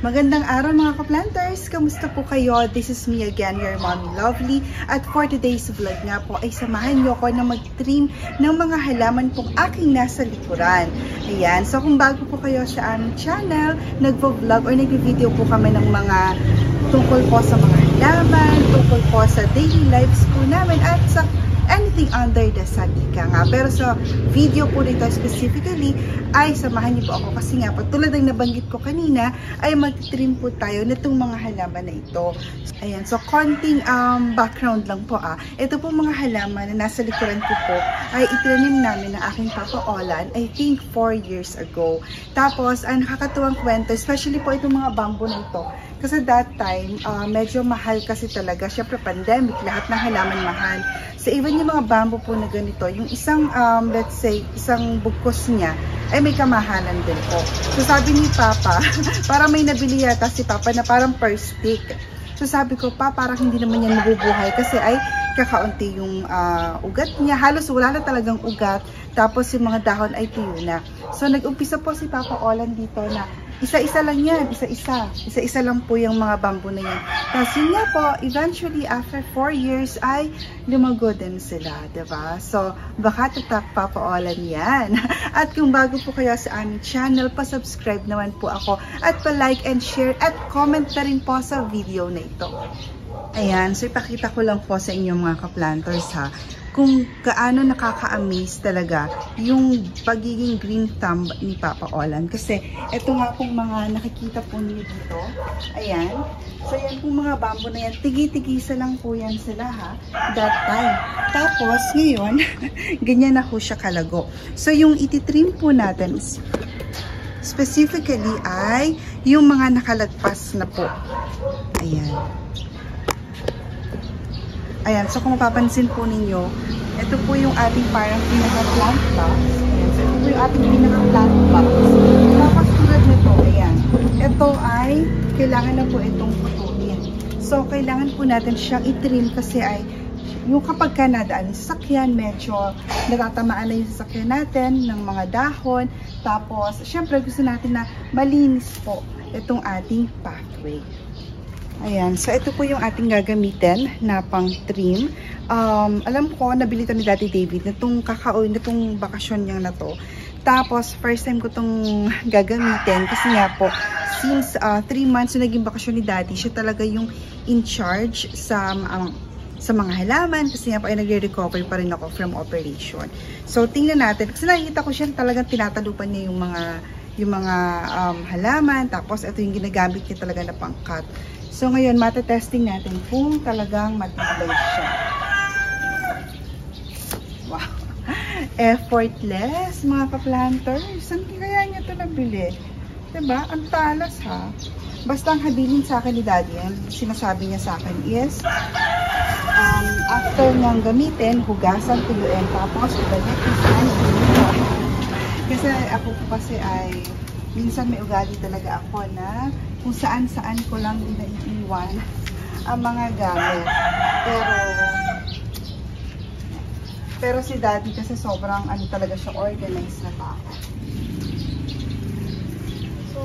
Magandang araw mga ka-planters! Kamusta po kayo? This is me again, your Mommy Lovely. At for today's vlog nga po ay samahan niyo ko na mag-trim ng mga halaman pong aking nasa likuran. Ayan, so kung bago po kayo sa aming channel, nagvo-vlog or nagvi-video po kami ng mga tungkol po sa mga halaman, tungkol po sa daily lives po namin at sa anything under the sun, ika nga. Pero sa video po nito specifically ay samahan niyo po ako kasi nga po tulad ng nabanggit ko kanina ay mag-trim po tayo nitong mga halaman na ito. Ayan, so konting background lang po Ito po mga halaman na nasa likuran ko po ay itinanim namin ng aking Papa Olan I think 4 years ago. Tapos ang nakakatuwang kwento, especially po itong mga bamboo na ito. Kasi that time, medyo mahal kasi talaga. Syempre pandemic, lahat ng halaman mahal. So even yung mga bamboo po na ganito, yung isang, let's say, isang bugkos niya, ay may kamahalan din po. So sabi ni Papa, para may nabili yata si Papa na parang per stick. So sabi ko, parang hindi naman yan mabubuhay kasi ay kakaunti yung ugat niya. Halos wala na talagang ugat. Tapos yung mga dahon ay tuyo na. So nag-umpisa po si Papa Olan dito na isa-isa lang yan, isa-isa lang po yung mga bamboo na yan. Tapos yun nga po, eventually after 4 years ay lumago din sila, diba? So baka tatak Papa Olan yan. At kung bago po kayo sa aming channel, pa-subscribe naman po ako at pa-like and share at comment na rin po sa video na ito. Ayan, so ipakita ko lang po sa inyo mga ka-planters kung gaano nakaka-amaze talaga yung pagiging green thumb ni Papa Olan. Kasi ito nga pong mga nakikita po niyo dito. Ayan. So yan pong mga bamboo na yan. Tigi-tigisa lang po yan sila that time. Tapos ngayon, ganyan na po siya kalago. So yung ititrim po natin specifically ay yung mga nakalagpas na po. Ayan. Ayan, so kung mapapansin po ninyo, ito po yung ating parang pinaka-plant box. Ayan, so ito po yung ating pinaka-plant box. Tapos tulad nito, ayan. Ito ay, kailangan na po itong putuin. So, kailangan po natin siyang itrim kasi ay, yung kapag ka nadaan sa sasakyan, medyo natatamaan na yung sasakyan natin ng mga dahon. Tapos, syempre gusto natin na malinis po itong ating pathway. Ayan, so ito po yung ating gagamitin na pang trim. Alam ko, nabili ito ni Daddy David na itong bakasyon niyang na to. Tapos, first time ko itong gagamitin kasi nga po, since 3 months na naging bakasyon ni Daddy, siya talaga yung in charge sa mga halaman kasi nga po ay nagre-recover pa rin ako from operation. So, tingnan natin. Kasi nakikita ko siya talagang tinatalupan niya yung mga halaman. Tapos, ito yung ginagamit niya talaga na pang-cut. So, ngayon, matetesting natin kung talagang matibay siya. Wow! Effortless, mga ka-planters. Saan kaya niya ito nabili? Diba? Ang talas, Basta ang habilin sa akin ni Daddy, sinasabi niya sa akin is, after niyang gamitin, hugasan, tuyuin, tapos ibalik isang kasi ako po kasi ay minsan may ugali talaga ako na kung saan-saan ko lang din naiiwan ang mga gamit. Pero si Daddy kasi sobrang talaga siya, organized na tao. So,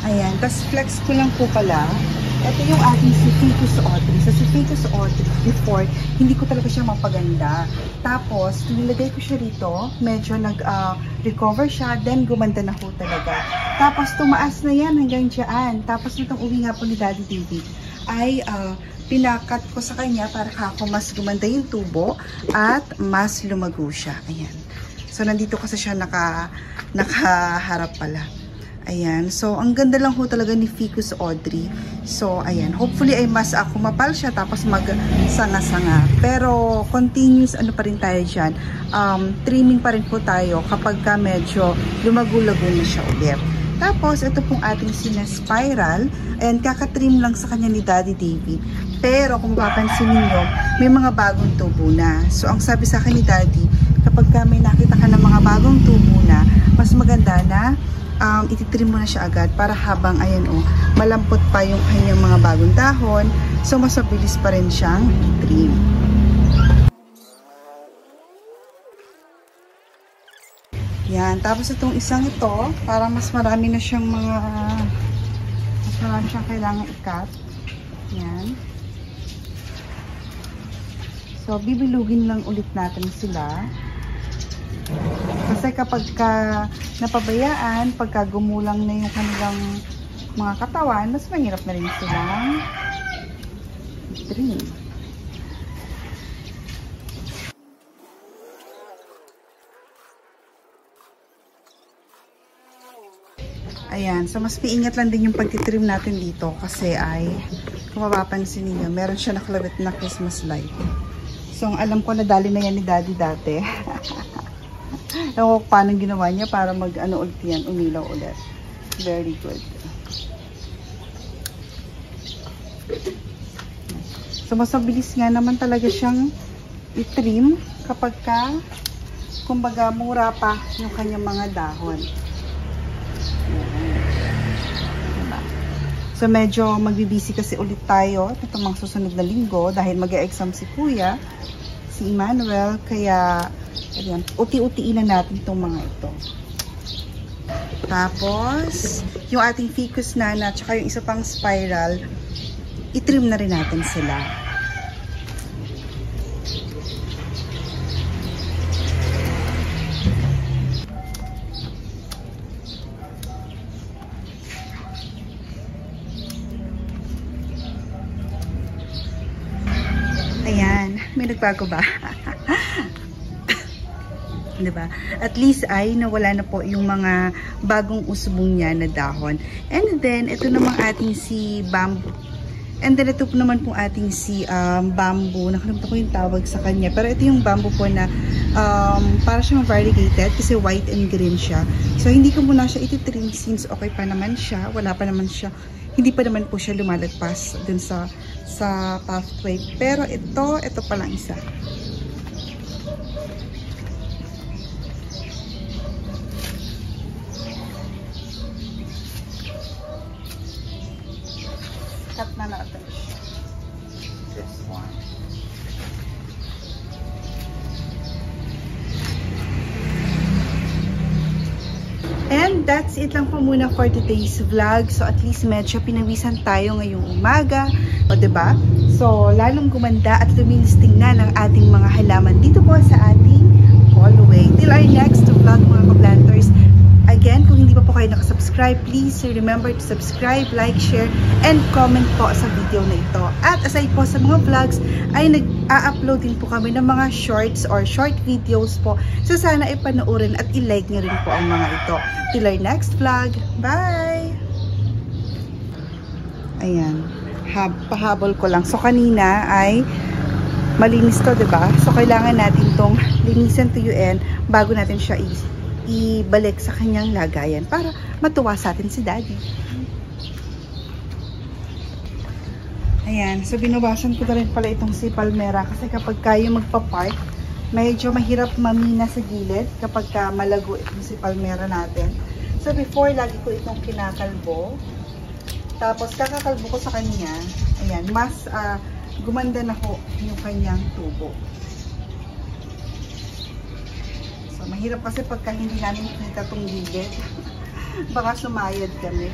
ayan, tapos flex ko lang po pala. Ito yung ating si Ficus Audrey. So si Ficus Audrey, before, hindi ko talaga siya mapaganda. Tapos, nilagay ko siya rito, medyo nag-recover siya, then gumanda na po talaga. Tapos, tumaas na yan hanggang dyan. Tapos, nitong uwi nga po ni Daddy David, ay pinakat ko sa kanya para kako mas gumanda yung tubo at mas lumago siya. Ayan. So, nandito kasi siya nakaharap pala. Ayan. So, ang ganda lang ho talaga ni Ficus Audrey. So, ayan. Hopefully ay mas kumapal siya tapos mag-sanga-sanga. Pero, continuous pa rin tayo dyan. Trimming pa rin po tayo kapag ka medyo lumago-lago na siya ulit. Tapos, ito pong ating sina-spiral. Ayan, kakatrim lang sa kanya ni Daddy David. Pero, kung mapapansin niyo, may mga bagong tubo na. So, ang sabi sa akin ni Daddy, kapag may nakita ka ng mga bagong tubo na, mas maganda na ititrim mo na siya agad para habang, ayan o, malampot pa yung kanyang mga bagong dahon. So, mas mabilis pa rin siyang trim. Yan. Tapos itong isang ito, para mas marami na siyang mas marami siyang kailangan i-cut. Yan. So, bibilugin lang ulit natin sila. Kasi kapag napabayaan, pagka gumulang na yung kanilang mga katawan, mas mahirap na rin silang i-trim. Ayan, so mas piingat lang din yung pagtitrim natin dito kasi ay, kung mapapansin niyo, meron siya nakalawit na Christmas light. So, ang alam ko, nadali na yan ni Daddy dati. Ewan ko paano ginawa niya para ulit yan, umilaw ulit. Very good. So, mas mabilis nga naman talaga siyang i-trim kapag kumbaga, mura pa yung kanyang mga dahon. Diba? So, medyo magbibisi kasi ulit tayo itong mga susunod na linggo dahil mag-e-exam si Kuya, si Emmanuel, kaya ayan, uti-utiin na natin itong mga ito. Tapos, yung ating ficus nana at yung isa pang spiral, i-trim na rin natin sila. Ayan, may nagbago ba? Diba? At least ay nawala na po yung mga bagong usbong niya na dahon. And then, ito namang ating si bamboo. And then, ito po naman po ating si bamboo. Nakalimutan ko yung tawag sa kanya. Pero ito yung bamboo po na para siyang variegated kasi white and green siya. So, hindi ko muna siya ititrim since okay pa naman siya. Wala pa naman siya. Hindi pa naman po siya lumalagpas dun sa pathway. Pero ito pa lang isa. Cut na natin siya. This one. And that's it lang po muna for today's vlog. So at least medyo pinawisan tayo ngayong umaga. O diba? So lalong gumanda at lumilisting na ng ating mga halaman dito po sa ating hallway. Till our next vlog mga ka-planters. Again, kung hindi pa po kayo nakasubscribe, please remember to subscribe, like, share, and comment po sa video na ito. At aside po sa mga vlogs, ay nag-a-upload din po kami ng mga shorts or short videos po. So sana ipanoorin at i-like nyo rin po ang mga ito. Till our next vlog. Bye! Ayan. Pahabol ko lang. So kanina ay malinis to, diba? So kailangan natin tong linisan tuyuin bago natin siya ibalik sa kanyang lagayan para matuwa sa atin si Daddy. Ayan, so binubasan ko na rin pala itong si Palmera kasi kapag kayo magpa-park, medyo mahirap mamina sa gilid kapag malago itong si Palmera natin. So before, lagi ko itong kinakalbo. Tapos kakakalbo ko sa kanya, ayan, mas gumanda na ho yung kanyang tubo. Mahirap kasi pagka hindi namin kita itong gilid. Baka sumayad kami.